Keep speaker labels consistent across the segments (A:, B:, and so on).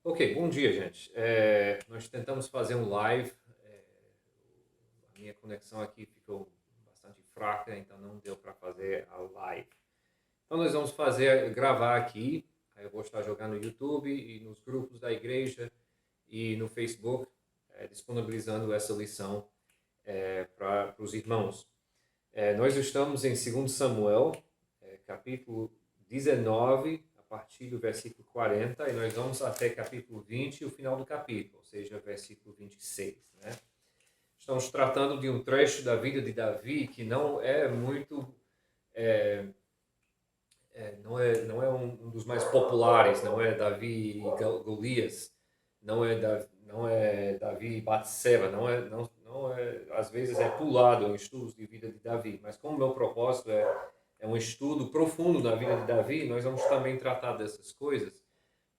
A: Ok, bom dia, gente. Nós tentamos fazer um live. A minha conexão aqui ficou bastante fraca, então não deu para fazer a live. Então nós vamos gravar aqui. Aí eu vou estar jogando no YouTube e nos grupos da igreja e no Facebook, disponibilizando essa lição para os irmãos. Nós estamos em 2 Samuel, capítulo 19, a partir do versículo 40, e nós vamos até capítulo 20 e o final do capítulo, ou seja, versículo 26. Né? Estamos tratando de um trecho da vida de Davi que não é muito. É, não é um dos mais populares, não é Davi e Golias, não é Davi e Batseba, às vezes é pulado em estudos de vida de Davi, mas como meu propósito é um estudo profundo da vida de Davi, nós vamos também tratar dessas coisas.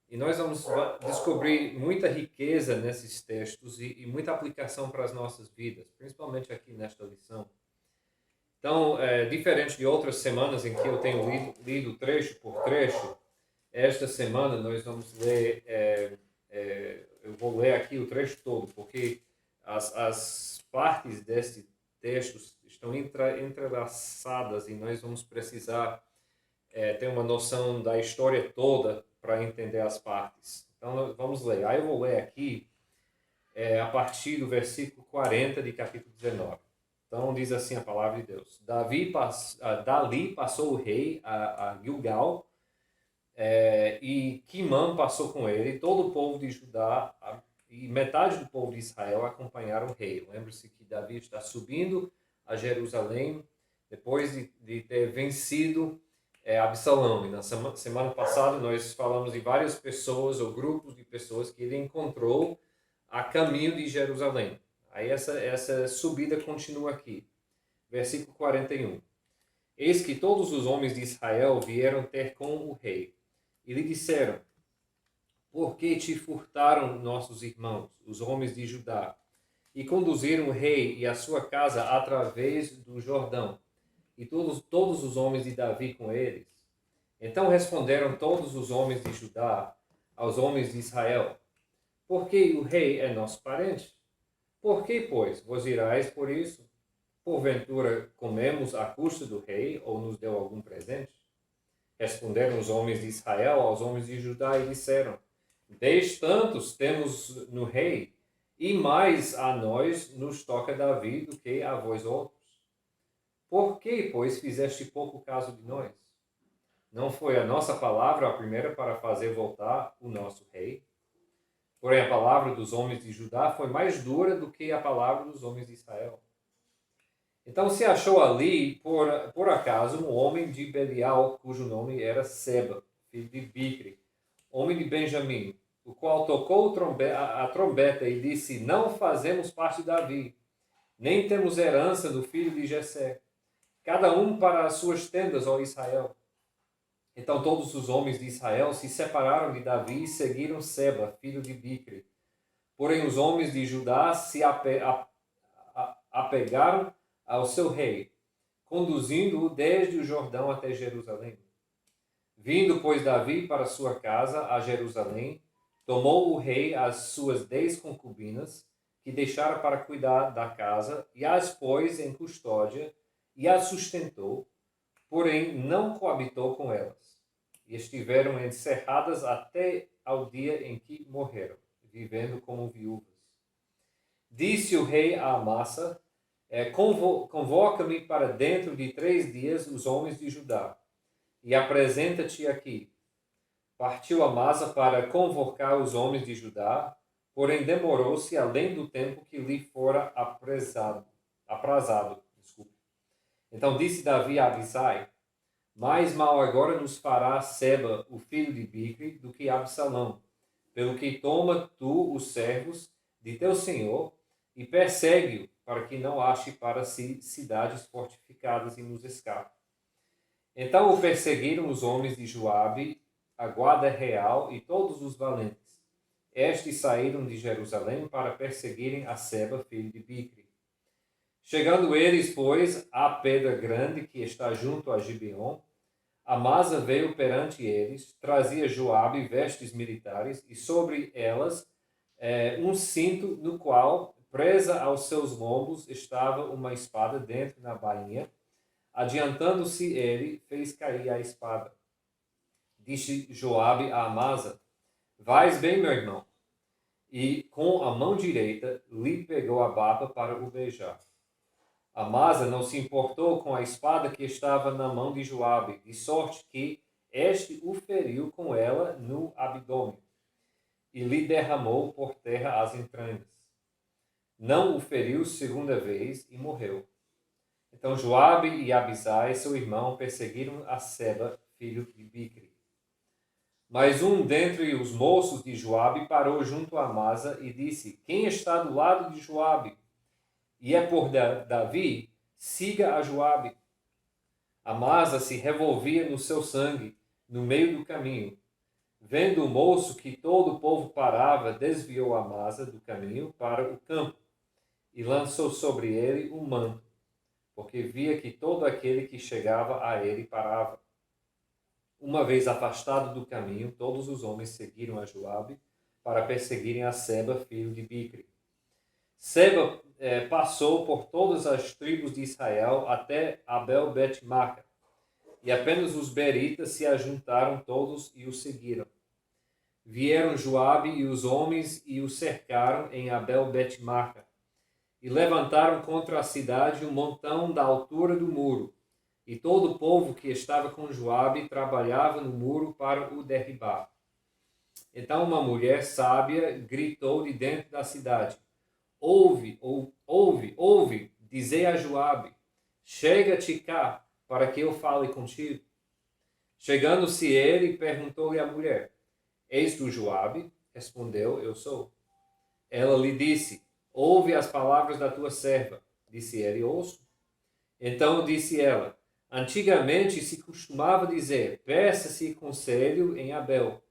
A: E nós vamos descobrir muita riqueza nesses textos e muita aplicação para as nossas vidas, principalmente aqui nesta lição. Então, diferente de outras semanas em que eu tenho lido trecho por trecho, esta semana nós vamos ler, eu vou ler aqui o trecho todo, porque as partes deste texto estão entrelaçadas e nós vamos precisar ter uma noção da história toda para entender as partes. Então, vamos ler. Aí eu vou ler aqui a partir do versículo 40 de capítulo 19. Então diz assim a palavra de Deus. Dali passou o rei a Gilgal, e Quimã passou com ele, e todo o povo de Judá e metade do povo de Israel acompanharam o rei. Lembre-se que Davi está subindo a Jerusalém depois de ter vencido Absalão. E na semana passada nós falamos de várias pessoas ou grupos de pessoas que ele encontrou a caminho de Jerusalém. Aí essa subida continua aqui. Versículo 41. Eis que todos os homens de Israel vieram ter com o rei. E lhe disseram: Por que te furtaram nossos irmãos, os homens de Judá, e conduziram o rei e a sua casa através do Jordão, e todos os homens de Davi com eles? Então responderam todos os homens de Judá aos homens de Israel: Porque o rei é nosso parente? Por que, pois, vos irais por isso? Porventura comemos à custa do rei, ou nos deu algum presente? Responderam os homens de Israel aos homens de Judá e disseram: Dez tantos temos no rei, e mais a nós nos toca Davi do que a vós outros. Por que, pois, fizeste pouco caso de nós? Não foi a nossa palavra a primeira para fazer voltar o nosso rei? Porém, a palavra dos homens de Judá foi mais dura do que a palavra dos homens de Israel. Então se achou ali, por acaso, um homem de Belial, cujo nome era Seba, filho de Bicri, homem de Benjamim, o qual tocou a trombeta e disse: Não fazemos parte de Davi, nem temos herança do filho de Jessé. Cada um para as suas tendas, ó Israel. Então todos os homens de Israel se separaram de Davi e seguiram Seba, filho de Bicri. Porém os homens de Judá se apegaram ao seu rei, conduzindo-o desde o Jordão até Jerusalém. Vindo, pois, Davi para sua casa a Jerusalém, tomou o rei as suas 10 concubinas, que deixara para cuidar da casa, e as pôs em custódia, e as sustentou, porém não coabitou com elas. E estiveram encerradas até ao dia em que morreram, vivendo como viúvas. Disse o rei a Amasa: Convoca-me para dentro de 3 dias os homens de Judá, e apresenta-te aqui. Partiu Amasa para convocar os homens de Judá, porém demorou-se além do tempo que lhe fora aprazado. Desculpe. Então disse Davi a Abisai: Mais mal agora nos fará Seba, o filho de Bicri, do que Absalão, pelo que toma tu os servos de teu senhor e persegue-o, para que não ache para si cidades fortificadas e nos escape. Então o perseguiram os homens de Joabe, a guarda real e todos os valentes. Estes saíram de Jerusalém para perseguirem a Seba, filho de Bicri. Chegando eles, pois, à pedra grande que está junto a Gibeon, Amasa veio perante eles, trazia Joabe vestes militares e sobre elas um cinto no qual, presa aos seus lombos, estava uma espada dentro na bainha. Adiantando-se ele, fez cair a espada. Disse Joabe a Amasa: Vais bem, meu irmão? E com a mão direita lhe pegou a barba para o beijar. Amasa não se importou com a espada que estava na mão de Joabe, de sorte que este o feriu com ela no abdômen e lhe derramou por terra as entranhas. Não o feriu segunda vez e morreu. Então Joabe e Abisai, seu irmão, perseguiram a Seba, filho de Bicri. Mas um dentre os moços de Joabe parou junto a Amasa e disse: Quem está do lado de Joabe? E é por Davi, siga a Joabe. Amasa se revolvia no seu sangue, no meio do caminho. Vendo o moço que todo o povo parava, desviou Amasa do caminho para o campo e lançou sobre ele um manto, porque via que todo aquele que chegava a ele parava. Uma vez afastado do caminho, todos os homens seguiram a Joabe para perseguirem a Seba, filho de Bicri. Seba passou por todas as tribos de Israel até Abel-Bet-Maca, e apenas os beritas se ajuntaram todos e o seguiram. Vieram Joabe e os homens e o cercaram em Abel-Bet-Maca, e levantaram contra a cidade um montão da altura do muro, e todo o povo que estava com Joabe trabalhava no muro para o derribar. Então uma mulher sábia gritou de dentro da cidade: Ouve, dizei a Joabe, chega-te cá, para que eu fale contigo. Chegando-se ele, perguntou-lhe a mulher: És tu Joabe? Respondeu: Eu sou. Ela lhe disse: Ouve as palavras da tua serva. Disse ele: Ouço. Então disse ela: Antigamente se costumava dizer: Peça-se conselho em Abel,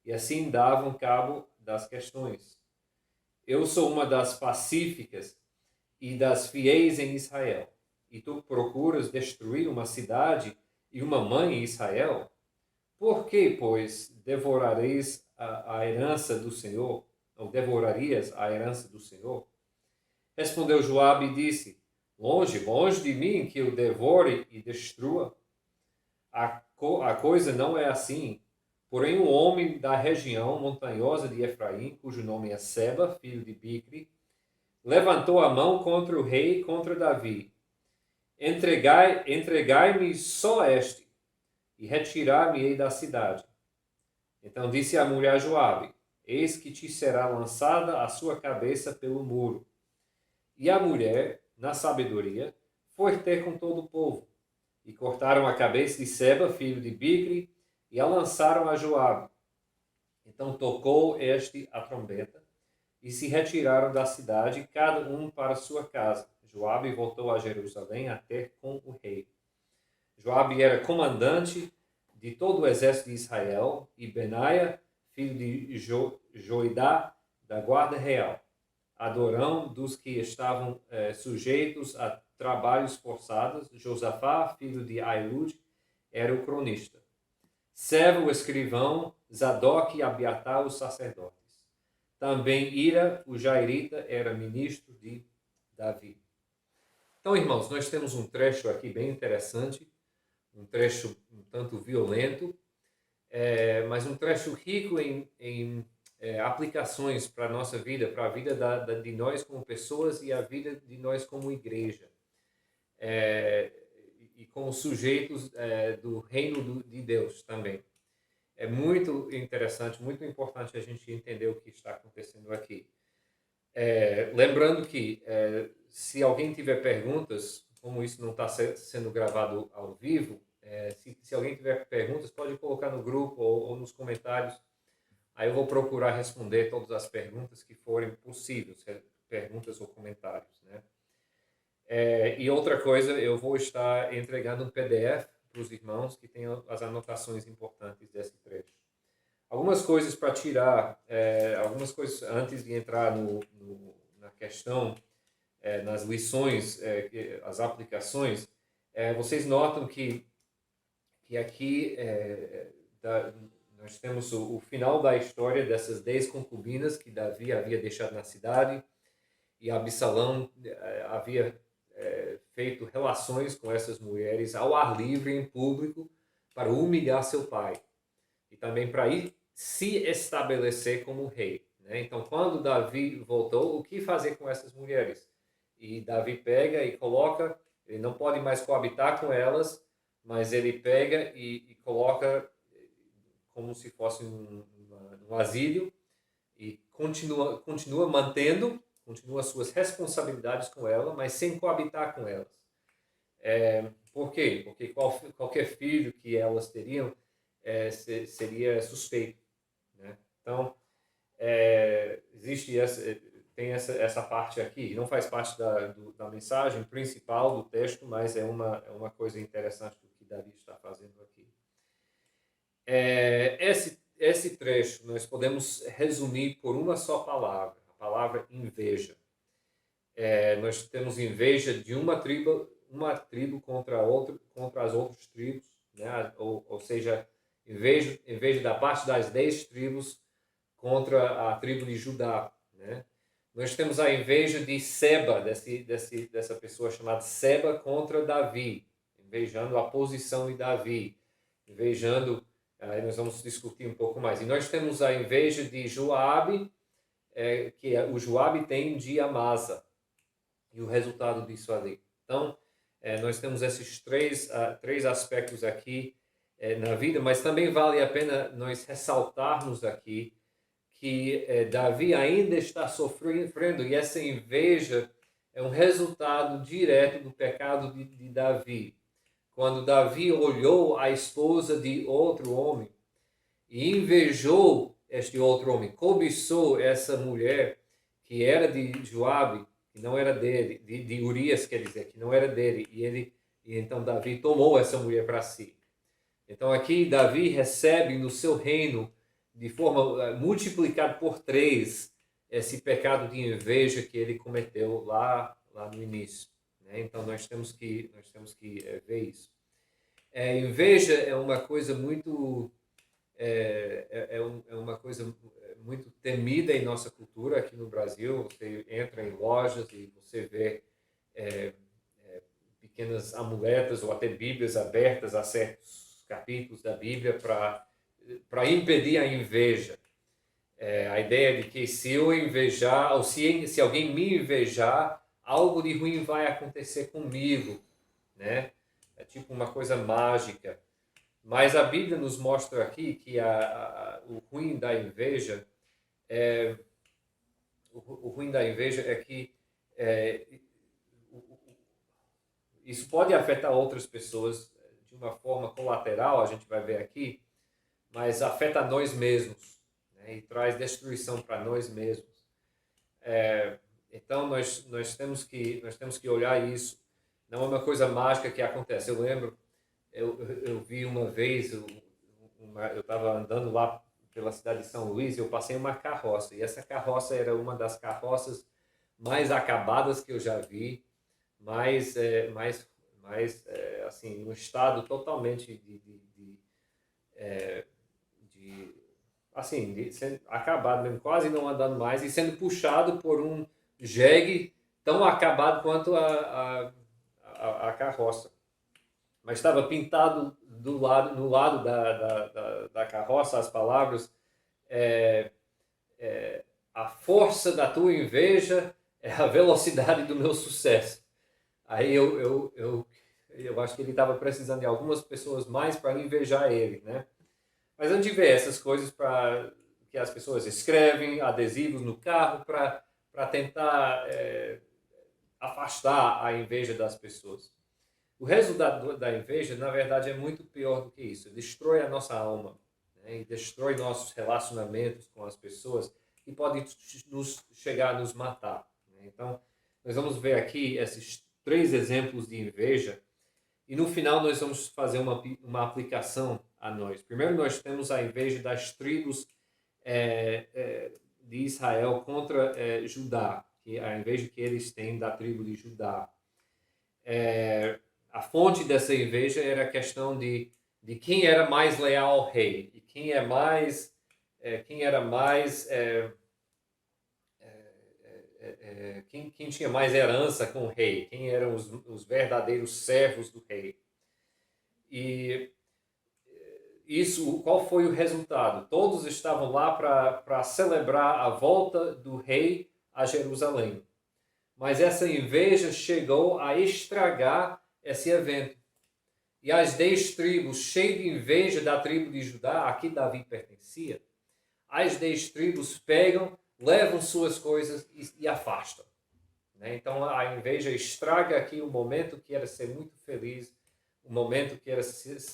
A: e assim davam cabo das questões. Eu sou uma das pacíficas e das fiéis em Israel, e tu procuras destruir uma cidade e uma mãe em Israel? Por que, pois, devorareis a herança do Senhor, ou devorarias a herança do Senhor? Respondeu Joabe e disse: longe de mim que eu devore e destrua. A coisa não é assim. Porém, um homem da região montanhosa de Efraim, cujo nome é Seba, filho de Bicri, levantou a mão contra o rei e contra Davi. Entregai-me só este, e retirar-me-ei da cidade. Então disse a mulher a Joabe: Eis que te será lançada a sua cabeça pelo muro. E a mulher, na sabedoria, foi ter com todo o povo. E cortaram a cabeça de Seba, filho de Bicri, e a lançaram a Joabe. Então tocou este a trombeta, e se retiraram da cidade, cada um para sua casa. Joabe voltou a Jerusalém a ter com o rei. Joabe era comandante de todo o exército de Israel, e Benaia, filho de Joidá, da guarda real. Adorão dos que estavam sujeitos a trabalhos forçados. Josafá, filho de Ailud, era o cronista. Seba, o escrivão, Zadok e Abiatar, os sacerdotes. Também Ira, o jairita, era ministro de Davi. Então, irmãos, nós temos um trecho aqui bem interessante, um trecho um tanto violento, mas um trecho rico em aplicações para a nossa vida, para a vida de nós como pessoas e a vida de nós como igreja. E como sujeitos do reino de Deus também. É muito interessante, muito importante a gente entender o que está acontecendo aqui. Lembrando que se alguém tiver perguntas, como isso não está sendo gravado ao vivo, se alguém tiver perguntas, pode colocar no grupo ou nos comentários. Aí eu vou procurar responder todas as perguntas que forem possíveis, perguntas ou comentários, né? E outra coisa, eu vou estar entregando um PDF para os irmãos que tem as anotações importantes desse trecho. Algumas coisas para tirar, algumas coisas antes de entrar na questão, nas lições, as aplicações. Vocês notam que que aqui nós temos o final da história dessas 10 concubinas que Davi havia deixado na cidade, e Absalão havia feito relações com essas mulheres ao ar livre, em público, para humilhar seu pai e também para ir se estabelecer como rei, né? Então, quando Davi voltou, o que fazer com essas mulheres? E Davi pega e coloca, ele não pode mais coabitar com elas, mas ele pega e coloca como se fosse um asilo, e continua mantendo, continua suas responsabilidades com ela, mas sem coabitar com elas. Por quê? Porque qualquer filho que elas teriam seria suspeito, né? Então, existe tem essa parte aqui, não faz parte da mensagem principal do texto, mas é uma coisa interessante do que Davi está fazendo aqui. Esse trecho nós podemos resumir por uma só palavra, a palavra inveja. Nós temos inveja de uma tribo contra as outras tribos, né? Ou seja, inveja da parte das 10 tribos contra a tribo de Judá, né? Nós temos a inveja de Seba, dessa pessoa chamada Seba, contra Davi, invejando a posição de Davi, invejando, aí nós vamos discutir um pouco mais. E nós temos a inveja de Joabe, que o Joabe tem de Amasa, e o resultado disso ali. Então, nós temos esses três aspectos aqui na vida, mas também vale a pena nós ressaltarmos aqui que Davi ainda está sofrendo, e essa inveja é um resultado direto do pecado de Davi. Quando Davi olhou a esposa de outro homem e invejou este outro homem, cobiçou essa mulher que era de Joabe, que não era dele, de Urias, quer dizer, que não era dele, e então Davi tomou essa mulher para si. Então aqui Davi recebe no seu reino, de forma multiplicada por 3, esse pecado de inveja que ele cometeu lá no início, né? Então nós temos que ver isso. Inveja é uma coisa muito uma coisa muito temida em nossa cultura aqui no Brasil. Você entra em lojas e você vê pequenas amuletas ou até bíblias abertas a certos capítulos da Bíblia para impedir a inveja. A ideia de que se eu invejar, ou se alguém me invejar, algo de ruim vai acontecer comigo, né? É tipo uma coisa mágica. Mas a Bíblia nos mostra aqui que o ruim da inveja o ruim da inveja é que isso pode afetar outras pessoas de uma forma colateral, a gente vai ver aqui, mas afeta nós mesmos, né? E traz destruição para nós mesmos. Então nós temos que olhar isso. Não é uma coisa mágica que acontece. Eu lembro, eu vi uma vez, eu estava andando lá pela cidade de São Luís e eu passei uma carroça. E essa carroça era uma das carroças mais acabadas que eu já vi, mais assim, um estado totalmente sendo acabado mesmo, quase não andando mais, e sendo puxado por um jegue tão acabado quanto a carroça. Mas estava pintado no lado da carroça as palavras: a força da tua inveja é a velocidade do meu sucesso. Aí eu acho que ele estava precisando de algumas pessoas mais para invejar ele, né? Mas a gente vê essas coisas que as pessoas escrevem, adesivos no carro, para tentar afastar a inveja das pessoas. O resultado da inveja, na verdade, é muito pior do que isso. Destrói a nossa alma, né? E destrói nossos relacionamentos com as pessoas, e pode chegar a nos matar, né? Então, nós vamos ver aqui esses 3 exemplos de inveja, e no final nós vamos fazer uma aplicação a nós. Primeiro, nós temos a inveja das tribos de Israel contra Judá, que é a inveja que eles têm da tribo de Judá. A fonte dessa inveja era a questão de de quem era mais leal ao rei e quem é mais, quem era mais, quem tinha mais herança com o rei, quem eram os verdadeiros servos do rei. E isso, qual foi o resultado? Todos estavam lá para celebrar a volta do rei a Jerusalém. Mas essa inveja chegou a estragar esse evento. E as 10 tribos, cheias de inveja da tribo de Judá, a que Davi pertencia, as 10 tribos pegam, levam suas coisas e afastam. Né? Então a inveja estraga aqui o momento que era ser muito feliz, o momento que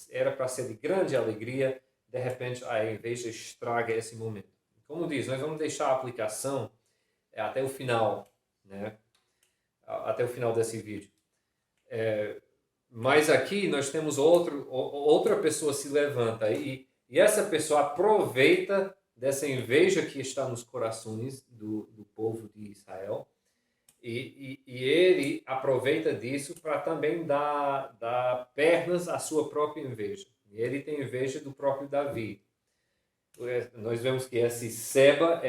A: era para ser de grande alegria, de repente a inveja estraga esse momento. Como diz, nós vamos deixar a aplicação até o final, né? Até o final desse vídeo. Mas aqui nós temos outra pessoa se levanta e essa pessoa aproveita dessa inveja que está nos corações do povo de Israel e ele aproveita disso para também dar pernas à sua própria inveja. E ele tem inveja do próprio Davi. Nós vemos que esse Seba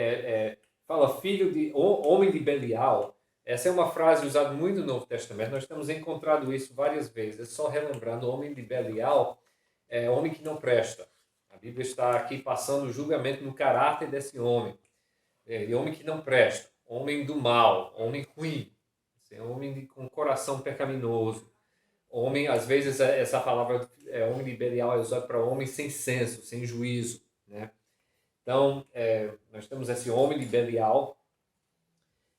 A: fala filho de homem de Belial. Essa é uma frase usada muito no Novo Testamento. Nós temos encontrado isso várias vezes. Só relembrando, o homem de Belial é homem que não presta. A Bíblia está aqui passando o julgamento no caráter desse homem. É homem que não presta, homem do mal, homem ruim, homem com coração pecaminoso. Homem, às vezes, essa palavra homem de Belial é usada para homem sem senso, sem juízo, né? Então, nós temos esse homem de Belial.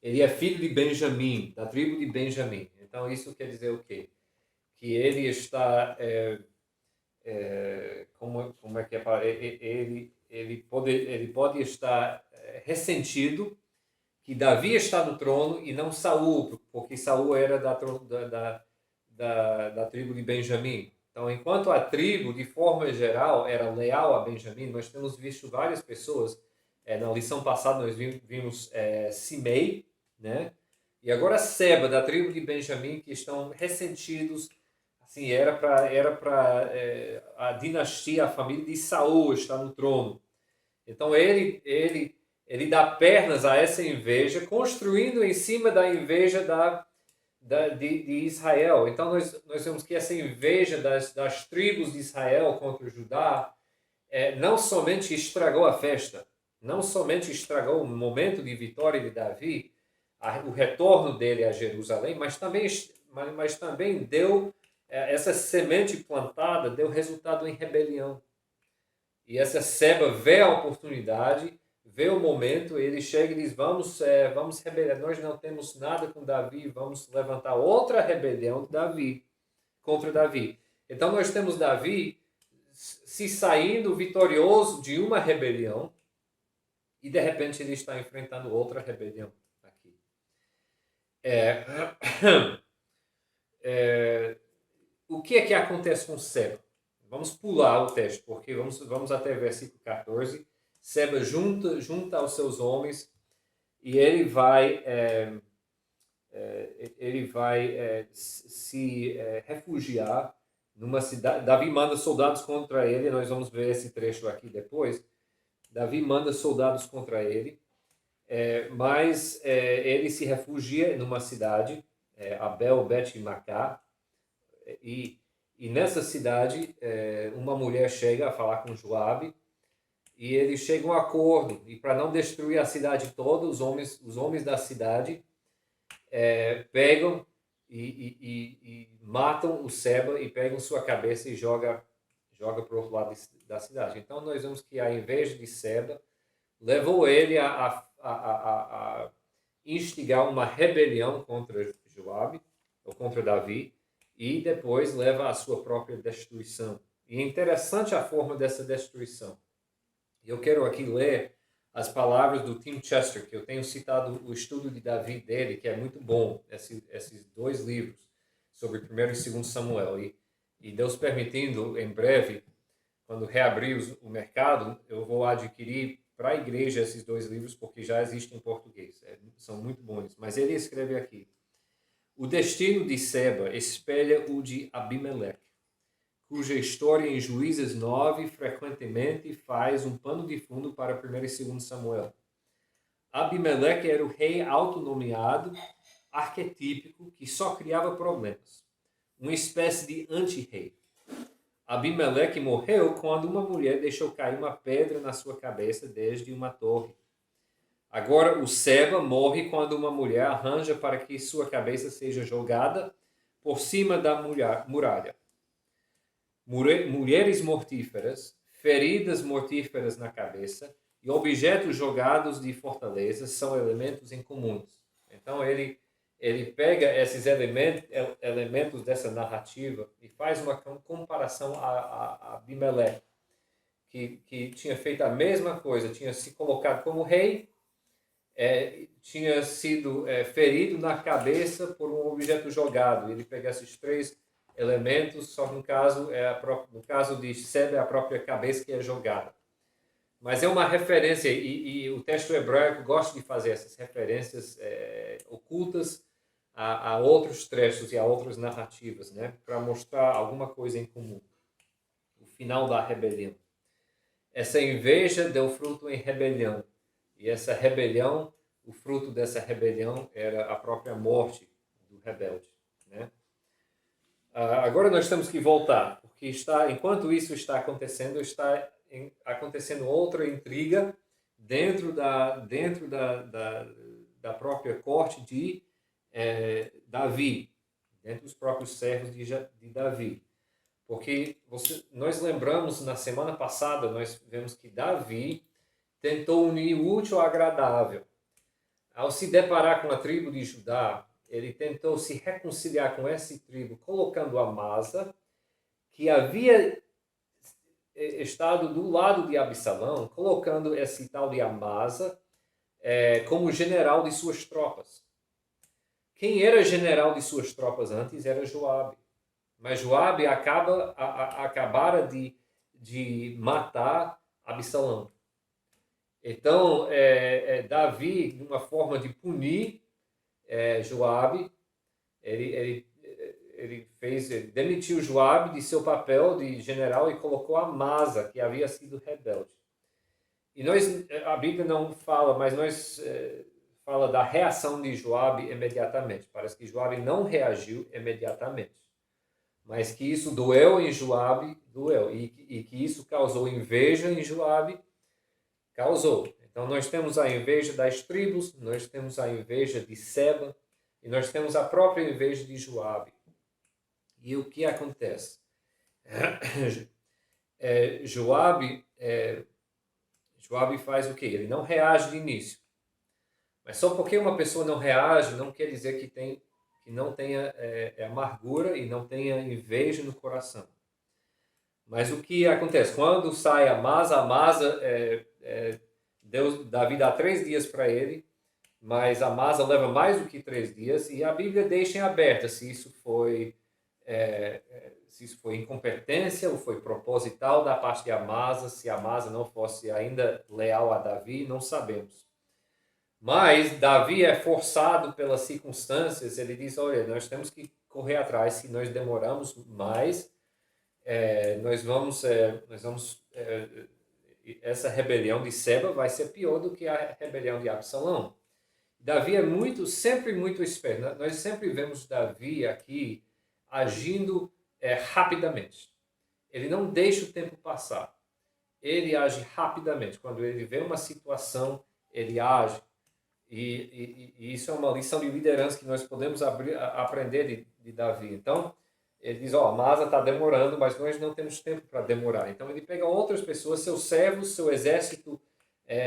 A: Ele é filho de Benjamim, da tribo de Benjamim. Então, isso quer dizer o quê? Que ele está... como é que é? Ele pode estar ressentido que Davi está no trono e não Saul, porque Saul era da tribo de Benjamim. Então, enquanto a tribo, de forma geral, era leal a Benjamim, nós temos visto várias pessoas, na lição passada nós vimos Simei, né? E agora Seba, da tribo de Benjamim, que estão ressentidos. Assim, era para a dinastia, a família de Saul estar no trono. Então ele dá pernas a essa inveja, construindo em cima da inveja de Israel. Então nós vemos que essa inveja das tribos de Israel contra Judá não somente estragou a festa, não somente estragou o momento de vitória de Davi, o retorno dele a Jerusalém, mas também deu essa semente plantada, deu resultado em rebelião. E essa Seba vê a oportunidade, vê o momento, ele chega e diz, vamos rebeliar, nós não temos nada com Davi, vamos levantar outra rebelião contra Davi. Então nós temos Davi se saindo vitorioso de uma rebelião e de repente ele está enfrentando outra rebelião aqui. O que é que acontece com Seba? Vamos pular o texto, porque vamos até o versículo 14. Seba junta aos seus homens e ele vai se refugiar numa cidade. Davi manda soldados contra ele, nós vamos ver esse trecho aqui depois. Davi manda soldados contra ele, mas ele se refugia numa cidade, Abel Bet-Macá, e nessa cidade, uma mulher chega a falar com Joabe e eles chegam a um acordo. E para não destruir a cidade toda, os homens da cidade pegam e matam o Seba e pegam sua cabeça e joga para o outro lado da cidade. Então nós vemos que a inveja de Seba levou ele a instigar uma rebelião contra Joabe ou contra Davi, e depois leva à sua própria destruição. E é interessante a forma dessa destruição. Eu quero aqui ler as palavras do Tim Chester, que eu tenho citado o estudo de Davi dele, que é muito bom, esses 2 livros, sobre 1 e 2 Samuel. E Deus permitindo, em breve, quando reabrir o mercado, eu vou adquirir para a igreja esses 2 livros, porque já existem em português. São muito bons. Mas ele escreve aqui: o destino de Seba espelha o de Abimeleque, cuja história em Juízes 9 frequentemente faz um pano de fundo para 1 e 2 Samuel. Abimeleque era o rei autonomeado, arquetípico, que só criava problemas. Uma espécie de anti-rei. Abimeleque morreu quando uma mulher deixou cair uma pedra na sua cabeça desde uma torre. Agora o Seba morre quando uma mulher arranja para que sua cabeça seja jogada por cima da muralha. Mulheres mortíferas, feridas mortíferas na cabeça e objetos jogados de fortalezas são elementos em comuns. Então ele pega esses elementos dessa narrativa e faz uma comparação a Abimeleque, que tinha feito a mesma coisa, tinha se colocado como rei, tinha sido ferido na cabeça por um objeto jogado. Ele pega esses três elementos, só que no caso de Seba é a própria cabeça que é jogada. Mas é uma referência, e o texto hebraico gosta de fazer essas referências ocultas a outros trechos e a outras narrativas, né? Para mostrar alguma coisa em comum. O final da rebelião. Essa inveja deu fruto em rebelião. E essa rebelião, o fruto dessa rebelião era a própria morte do rebelde, né? Agora nós temos que voltar, porque enquanto isso está acontecendo outra intriga dentro da própria corte de Davi, dentro dos próprios servos de Davi. Porque nós lembramos, na semana passada, nós vemos que Davi tentou unir o útil ao agradável. Ao se deparar com a tribo de Judá, ele tentou se reconciliar com essa tribo, colocando Amasa, que havia estado do lado de Absalão, colocando esse tal de Amasa como general de suas tropas. Quem era general de suas tropas antes era Joabe. Mas Joabe acabara de matar Absalão. Então, Davi, numa forma de punir Joabe, ele demitiu Joabe de seu papel de general e colocou Amasa, que havia sido rebelde. E a Bíblia não fala, mas fala da reação de Joabe imediatamente. Parece que Joabe não reagiu imediatamente, mas que isso doeu em Joabe, e que isso causou inveja em Joabe, causou. Então nós temos a inveja das tribos, nós temos a inveja de Seba, e nós temos a própria inveja de Joabe. E o que acontece? Joabe faz o quê? Ele não reage de início. Mas só porque uma pessoa não reage, não quer dizer que não tenha amargura e não tenha inveja no coração. Mas o que acontece? Quando sai Amasa Davi dá 3 dias para ele, mas Amasa leva mais do que 3 dias, e a Bíblia deixa em aberta se isso foi incompetência ou foi proposital da parte de Amasa, se Amasa não fosse ainda leal a Davi, não sabemos. Mas Davi é forçado pelas circunstâncias, ele diz, olha, nós temos que correr atrás, se nós demoramos mais, essa rebelião de Seba vai ser pior do que a rebelião de Absalão. Davi é sempre muito esperto. Nós sempre vemos Davi aqui agindo rapidamente. Ele não deixa o tempo passar. Ele age rapidamente. Quando ele vê uma situação, ele age. E isso é uma lição de liderança que nós podemos aprender de Davi. Então, ele diz, Amasa está demorando, mas nós não temos tempo para demorar. Então, ele pega outras pessoas, seus servos, seu exército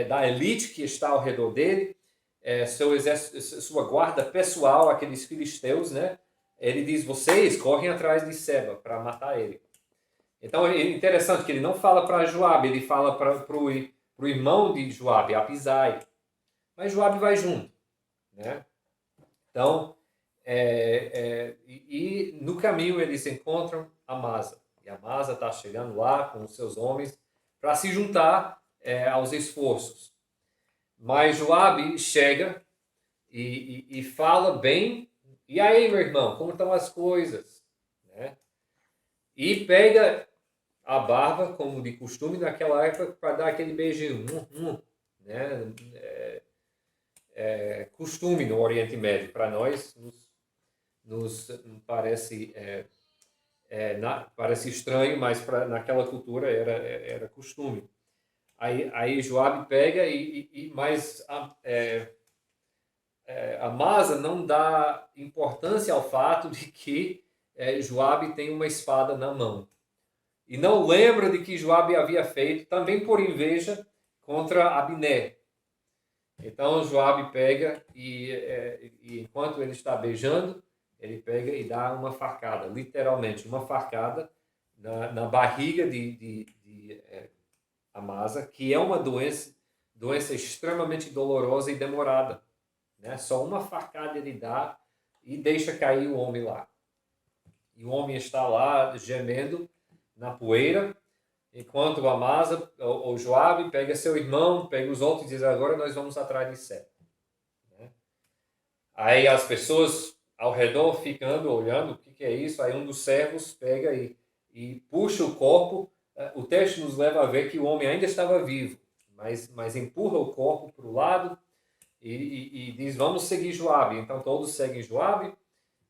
A: da elite que está ao redor dele, seu exército, sua guarda pessoal, aqueles filisteus, né? Ele diz, vocês correm atrás de Seba para matar ele. Então, é interessante que ele não fala para Joabe, ele fala para o irmão de Joabe, Abisai. Mas Joabe vai junto, né? Então, e no caminho eles encontram Amasa. E Amasa está chegando lá com os seus homens para se juntar aos esforços. Mas Joabe chega e fala bem. E aí, meu irmão, como estão as coisas? Né? e pega a barba, como de costume naquela época, para dar aquele beijinho. Né? Costume no Oriente Médio. Para nós, nos parece, parece estranho, mas naquela cultura era costume. Aí Joabe pega mas Amasa não dá importância ao fato de que Joabe tem uma espada na mão. E não lembra de que Joabe havia feito, também por inveja, contra Abner. Então Joabe pega e enquanto ele está beijando, ele pega e dá uma facada, literalmente, uma facada na barriga de Amasa, que é uma doença extremamente dolorosa e demorada. Né? Só uma facada ele dá e deixa cair o homem lá. E o homem está lá gemendo na poeira, enquanto o Amasa, o Joabe, pega seu irmão, pega os outros e diz: agora nós vamos atrás de Seba. Né? Aí as pessoas ao redor ficando, olhando, o que é isso? Aí um dos servos pega e puxa o corpo. O texto nos leva a ver que o homem ainda estava vivo, mas empurra o corpo para o lado e diz: vamos seguir Joabe. Então todos seguem Joabe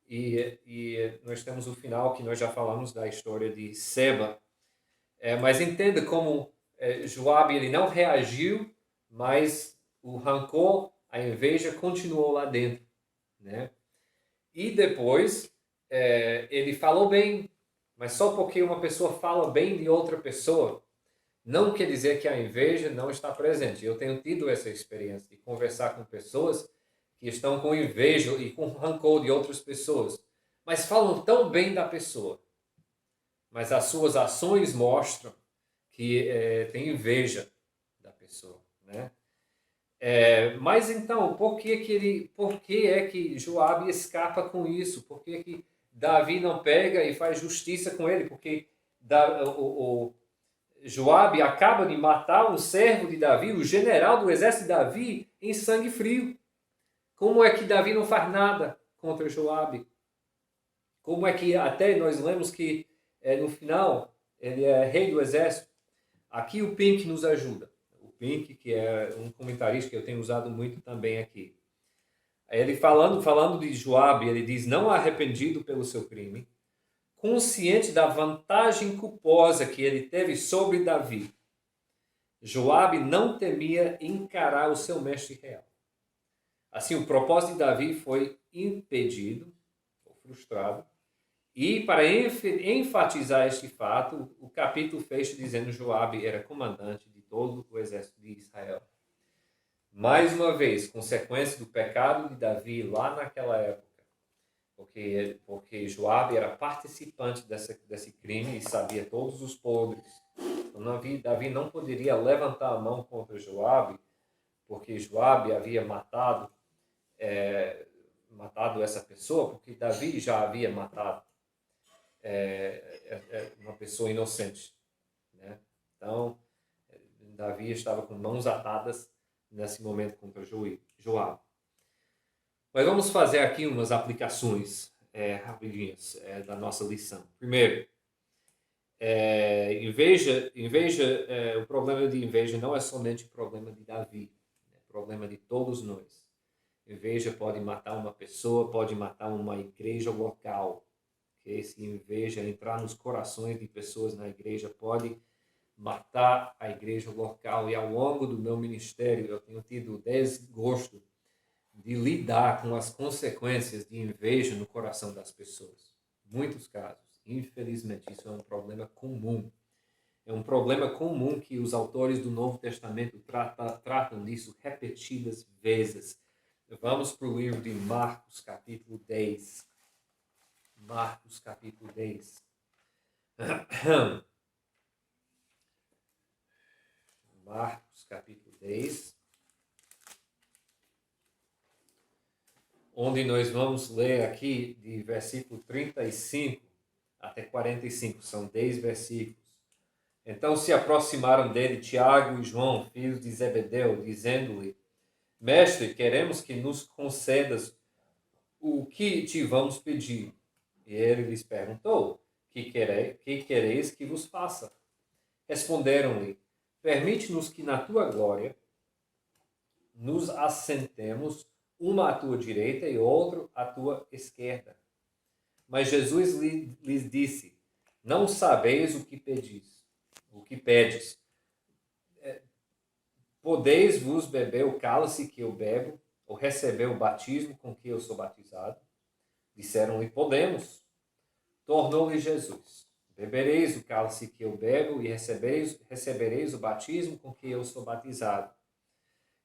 A: e nós temos o final que nós já falamos da história de Seba. Mas entenda como Joabe ele não reagiu, mas o rancor, a inveja continuou lá dentro. Né? E depois ele falou bem, mas só porque uma pessoa fala bem de outra pessoa, não quer dizer que a inveja não está presente. Eu tenho tido essa experiência de conversar com pessoas que estão com inveja e com rancor de outras pessoas, mas falam tão bem da pessoa. Mas as suas ações mostram que tem inveja da pessoa. Né? Mas então, por que é que Joabe escapa com isso? Por que Davi não pega e faz justiça com ele? Porque Joabe acaba de matar um servo de Davi, o general do exército de Davi, em sangue frio. Como é que Davi não faz nada contra Joabe? Como é que até nós lemos que no final ele é rei do exército? Aqui o Pink nos ajuda. O Pink, que é um comentarista que eu tenho usado muito também aqui. Ele falando de Joabe, ele diz: não arrependido pelo seu crime, consciente da vantagem culposa que ele teve sobre Davi, Joabe não temia encarar o seu mestre real. Assim, o propósito de Davi foi impedido, ou frustrado, e para enfatizar este fato, o capítulo fecha dizendo que Joabe era comandante de todo o exército de Israel. Mais uma vez, consequência do pecado de Davi lá naquela época, porque Joabe era participante desse crime e sabia todos os podres. Então, Davi não poderia levantar a mão contra Joabe, porque Joabe havia matado essa pessoa, porque Davi já havia matado uma pessoa inocente. Né? Então, Davi estava com mãos atadas nesse momento contra Joabe. Mas vamos fazer aqui umas aplicações rapidinhas da nossa lição. Primeiro, o problema de inveja não é somente o problema de Davi, é o problema de todos nós. Inveja pode matar uma pessoa, pode matar uma igreja local. Se inveja entrar nos corações de pessoas na igreja, pode matar a igreja local. E ao longo do meu ministério, eu tenho tido desgosto de lidar com as consequências de inveja no coração das pessoas. Muitos casos. Infelizmente, isso é um problema comum. É um problema comum que os autores do Novo Testamento tratam disso repetidas vezes. Vamos para o livro de Marcos, capítulo 10. Marcos, capítulo 10. Marcos, capítulo 10. Onde nós vamos ler aqui de versículo 35 até 45. São 10 versículos. Então se aproximaram dele Tiago e João, filhos de Zebedeu, dizendo-lhe: Mestre, queremos que nos concedas o que te vamos pedir. E ele lhes perguntou: que quereis que vos faça? Responderam-lhe: permite-nos que na tua glória nos assentemos, uma à tua direita e outro à tua esquerda. Mas Jesus lhes disse: não sabeis o que pedes. Podeis-vos beber o cálice que eu bebo, ou receber o batismo com que eu sou batizado? Disseram-lhe: podemos. Tornou-lhe Jesus: bebereis o cálice que eu bebo e recebereis o batismo com que eu sou batizado.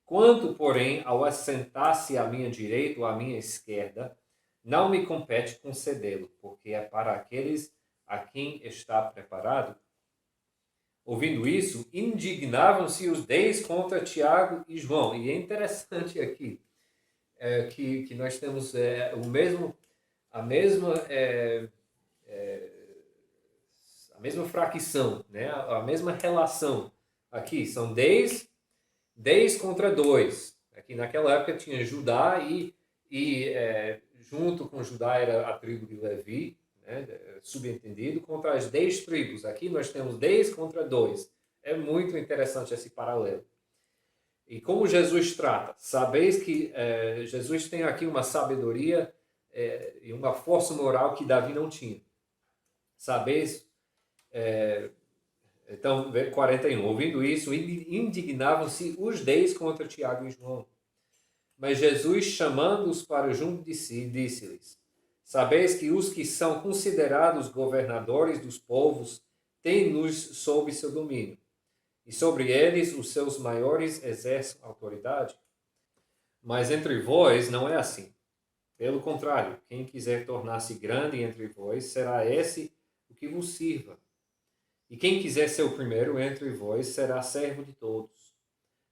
A: Quanto, porém, ao assentar-se à minha direita ou à minha esquerda, não me compete concedê-lo, porque é para aqueles a quem está preparado. Ouvindo isso, indignavam-se os 10 contra Tiago e João. E é interessante aqui que nós temos a mesma fracção, né? A mesma relação. Aqui são 10 contra 2. Aqui naquela época tinha Judá e junto com Judá era a tribo de Levi, né, subentendido, contra as 10 tribos. Aqui nós temos 10 contra 2. É muito interessante esse paralelo. E como Jesus trata? Sabeis que Jesus tem aqui uma sabedoria e uma força moral que Davi não tinha. Sabeis... Então, 41. Ouvindo isso, indignavam-se os 10 contra Tiago e João. Mas Jesus, chamando-os para junto de si, disse-lhes: sabeis que os que são considerados governadores dos povos têm-nos sob seu domínio, e sobre eles os seus maiores exercem autoridade. Mas entre vós não é assim. Pelo contrário, quem quiser tornar-se grande entre vós, será esse o que vos sirva. E quem quiser ser o primeiro entre vós será servo de todos.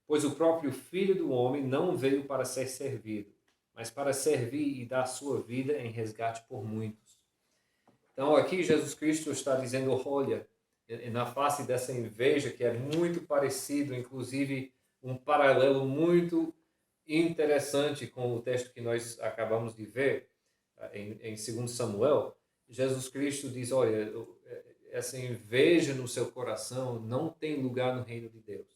A: Pois o próprio Filho do Homem não veio para ser servido, mas para servir e dar sua vida em resgate por muitos. Então aqui Jesus Cristo está dizendo, olha, na face dessa inveja que é muito parecido, inclusive um paralelo muito interessante com o texto que nós acabamos de ver em 2 Samuel, Jesus Cristo diz, olha, essa inveja no seu coração não tem lugar no reino de Deus,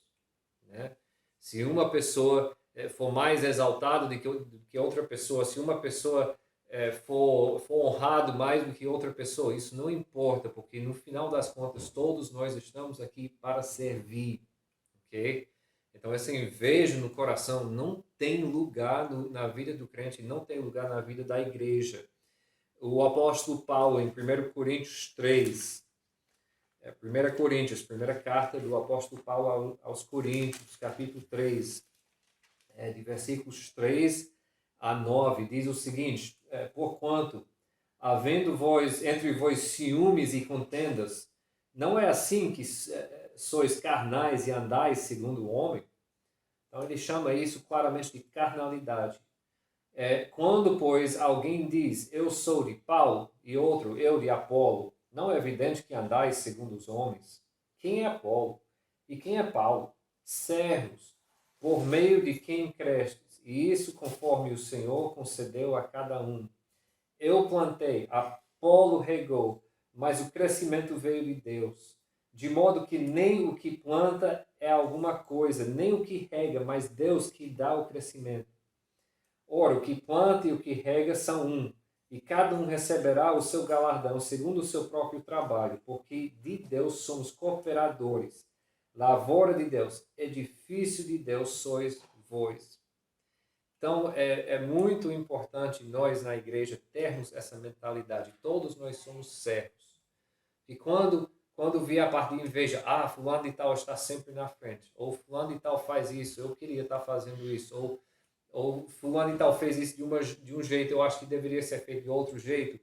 A: né? Se uma pessoa for mais exaltada do que outra pessoa, se uma pessoa for honrado mais do que outra pessoa, isso não importa, porque no final das contas todos nós estamos aqui para servir, ok? Então essa inveja no coração não tem lugar na vida do crente, não tem lugar na vida da igreja. O apóstolo Paulo, em 1 Coríntios 3, 1 Coríntios, primeira carta do apóstolo Paulo aos Coríntios, capítulo 3, de versículos 3 a 9, diz o seguinte, porquanto, havendo entre vós ciúmes e contendas, não é assim que sois carnais e andais segundo o homem? Então ele chama isso claramente de carnalidade. Quando, pois, alguém diz, eu sou de Paulo, e outro, eu de Apolo, não é evidente que andais segundo os homens? Quem é Apolo? E quem é Paulo? Servos, por meio de quem crestes, e isso conforme o Senhor concedeu a cada um. Eu plantei, Apolo regou, mas o crescimento veio de Deus. De modo que nem o que planta é alguma coisa, nem o que rega, mas Deus que dá o crescimento. Ora, o que planta e o que rega são um, e cada um receberá o seu galardão segundo o seu próprio trabalho, porque de Deus somos cooperadores. Lavoura de Deus, edifício de Deus sois vós. Então, é muito importante nós na igreja termos essa mentalidade. Todos nós somos servos. E quando vier a parte de inveja, fulano de tal está sempre na frente, ou fulano de tal faz isso, eu queria estar fazendo isso, ou fulano e tal fez isso de um jeito, eu acho que deveria ser feito de outro jeito.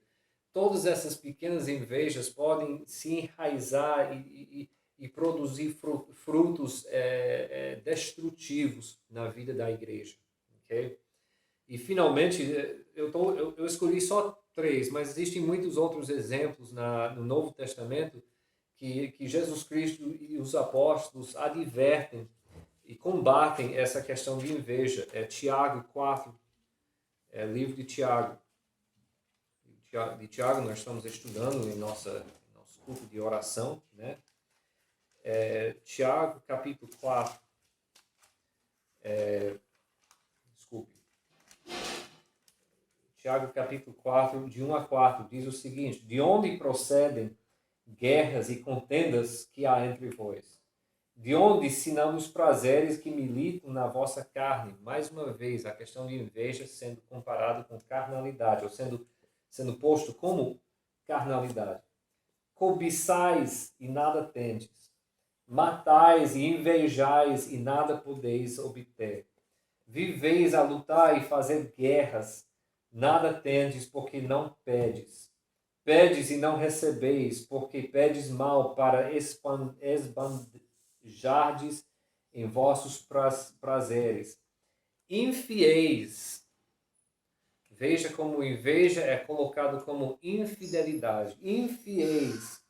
A: Todas essas pequenas invejas podem se enraizar e produzir frutos destrutivos na vida da igreja. Okay? E finalmente, eu escolhi só 3, mas existem muitos outros exemplos no Novo Testamento que Jesus Cristo e os apóstolos advertem e combatem essa questão de inveja. Tiago 4, livro de Tiago. De Tiago nós estamos estudando em nossa culto de oração, né? Tiago, capítulo 4. Desculpe. Tiago, capítulo 4, de 1 a 4, diz o seguinte: de onde procedem guerras e contendas que há entre vós? De onde, senão dos prazeres que militam na vossa carne? Mais uma vez, a questão de inveja sendo comparado com carnalidade, ou sendo posto como carnalidade. Cobiçais e nada tendes. Matais e invejais e nada podeis obter. Viveis a lutar e fazer guerras, nada tendes porque não pedes. Pedes e não recebeis, porque pedes mal para esbanjardes em vossos prazeres. Infiéis. Veja como inveja é colocado como infidelidade. Infiéis.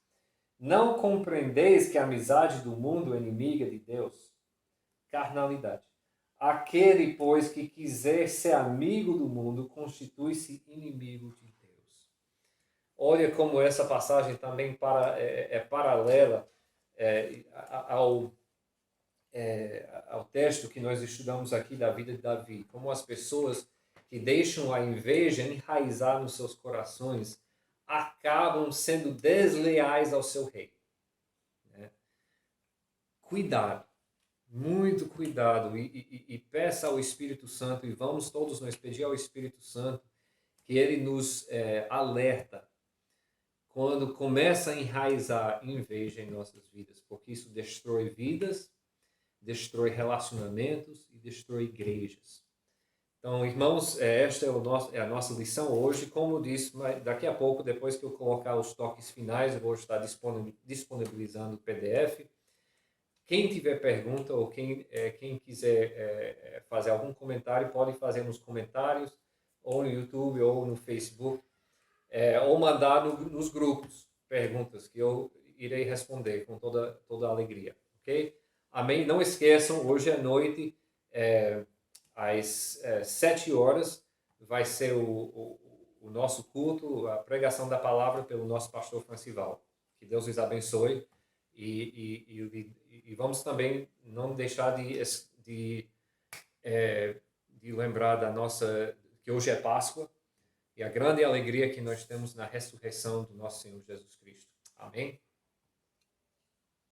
A: Não compreendeis que a amizade do mundo é inimiga de Deus? Carnalidade. Aquele, pois, que quiser ser amigo do mundo, constitui-se inimigo de Deus. Olha como essa passagem também é paralela ao texto que nós estudamos aqui da vida de Davi. Como as pessoas que deixam a inveja enraizar nos seus corações acabam sendo desleais ao seu rei. Né? Cuidado. Muito cuidado e peça ao Espírito Santo, e vamos todos nós pedir ao Espírito Santo que ele nos alerta quando começa a enraizar inveja em nossas vidas, porque isso destrói vidas, destrói relacionamentos e destrói igrejas. Então, irmãos, esta é a nossa lição hoje. Como eu disse, daqui a pouco, depois que eu colocar os toques finais, eu vou estar disponibilizando o PDF. Quem tiver pergunta ou quem quiser fazer algum comentário, pode fazer nos comentários, ou no YouTube, ou no Facebook, ou mandar nos grupos perguntas, que eu irei responder com toda a alegria. Ok? Amém? Não esqueçam, hoje à noite, às 7 horas, vai ser o nosso culto, a pregação da palavra pelo nosso pastor Francival. Que Deus os abençoe. E vamos também não deixar de lembrar que hoje é Páscoa e a grande alegria que nós temos na ressurreição do nosso Senhor Jesus Cristo. Amém?